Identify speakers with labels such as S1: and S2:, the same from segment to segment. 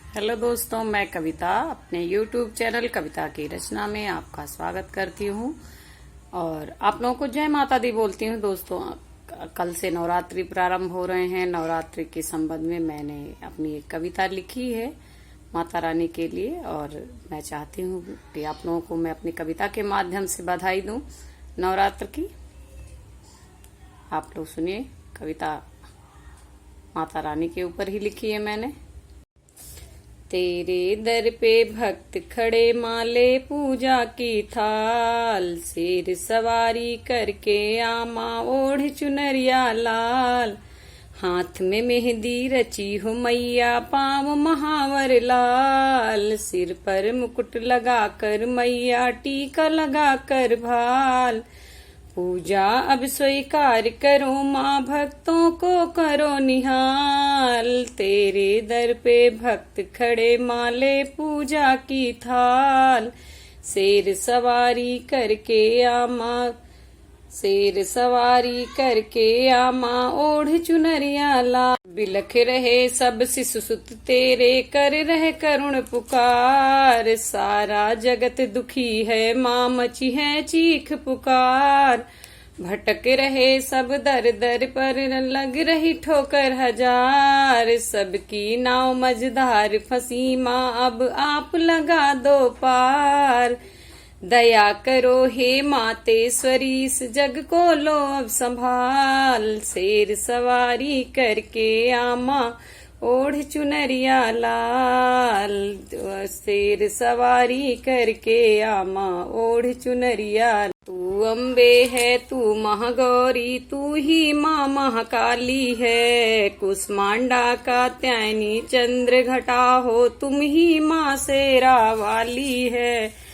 S1: Hello दोस्तों, मैं कविता अपने YouTube चैनल कविता की रचना में आपका स्वागत करती हूँ और आप लोगों को जय माता दी बोलती हूँ। दोस्तों, कल से नवरात्रि प्रारंभ हो रहे हैं। नवरात्रि के संबंध में मैंने अपनी एक कविता लिखी है माता रानी के लिए और मैं चाहती हूँ कि आप लोगों को मैं अपनी कविता के माध्यम से बधाई दूं नवरात्र की। आप लोग सुनिए, कविता माता रानी के ऊपर ही लिखी है मैंने। तेरे दर पे भक्त खड़े माले पूजा की थाल, शेर सवारी करके आमा ओढ़ चुनरिया लाल, हाथ में मेहंदी रची हो मैया पाँव महावर लाल, सिर पर मुकुट लगा कर मैया टीका लगा कर भाल, पूजा अब स्वीकार करो माँ भक्तों को करो निहाल, तेरे दर पे भक्त खड़े माले पूजा की थाल, शेर सवारी करके आमा ओढ़ चुनरिया लाल, बिलख रहे सब शिशु सुत तेरे कर रहे करुण पुकार, सारा जगत दुखी है माँ मची है चीख पुकार, भटक रहे सब दर दर पर लग रही ठोकर हजार, सबकी नाव मझधार फंसी माँ अब आप लगा दो पार, दया करो हे मातेश्वरी इस जग को लो अब संभाल, शेर सवारी करके आमा ओढ़ चुनरिया लाल, शेर सवारी करके आमा ओढ़ चुनरिया। तू अम्बे है तू महागौरी तू ही माँ महाकाली है, कुसमांडा कात्यायनी चंद्र घटा हो तुम ही माँ शेरा वाली है,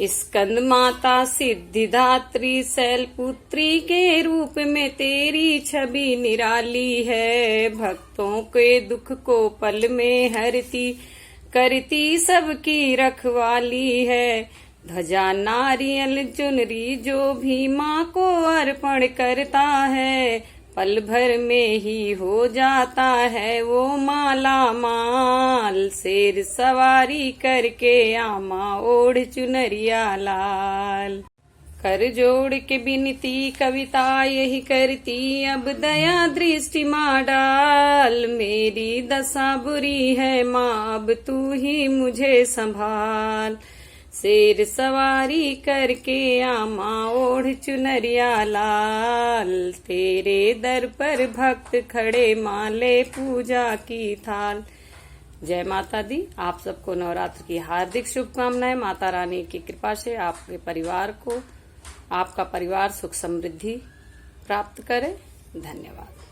S1: स्कंद माता सिद्धिदात्री शैलपुत्री के रूप में तेरी छवि निराली है, भक्तों के दुख को पल में हरती करती सबकी रखवाली है, ध्वजा नारियल चुनरी जो भी माँ को अर्पण करता है, पल भर में ही हो जाता है वो माला माल, शेर सवारी करके आमा ओढ़ चुनरिया लाल, कर जोड़ के बिनती कविता यही करती अब दया दृष्टि माँ डाल, मेरी दशा बुरी है माँ अब तू ही मुझे संभाल, शेर सवारी करके आमा ओढ़ चुनरिया लाल, तेरे दर पर भक्त खड़े माले पूजा की थाल। जय माता दी। आप सबको नवरात्र की हार्दिक शुभकामनाएं। माता रानी की कृपा से आपके परिवार को, आपका परिवार सुख समृद्धि प्राप्त करे। धन्यवाद।